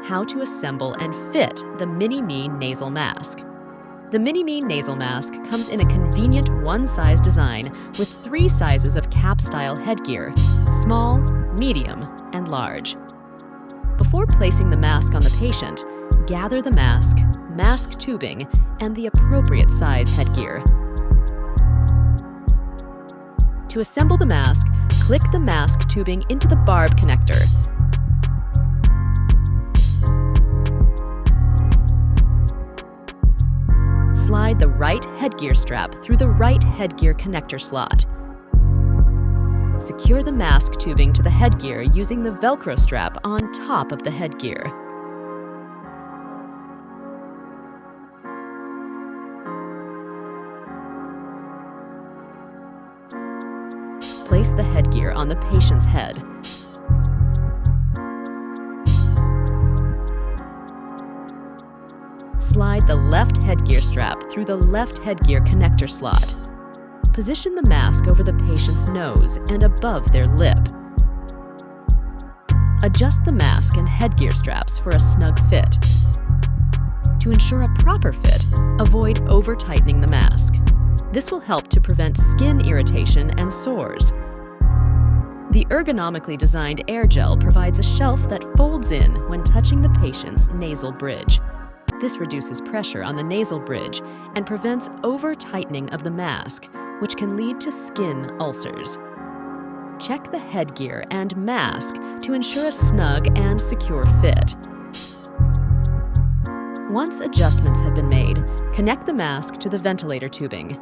how to assemble and fit the MiniMe Nasal Mask. The MiniMe Nasal Mask comes in a convenient one-size design with 3 sizes of cap-style headgear: small, medium, and large. Before placing the mask on the patient, gather the mask, mask tubing, and the appropriate size headgear. To assemble the mask, click the mask tubing into the barb connector. Slide the right headgear strap through the right headgear connector slot. Secure the mask tubing to the headgear using the Velcro strap on top of the headgear. Place the headgear on the patient's head. Slide the left headgear strap through the left headgear connector slot. Position the mask over the patient's nose and above their lip. Adjust the mask and headgear straps for a snug fit. To ensure a proper fit, avoid over-tightening the mask. This will help to prevent skin irritation and sores. The ergonomically designed air gel provides a shelf that folds in when touching the patient's nasal bridge. This reduces pressure on the nasal bridge and prevents over-tightening of the mask, which can lead to skin ulcers. Check the headgear and mask to ensure a snug and secure fit. Once adjustments have been made, connect the mask to the ventilator tubing.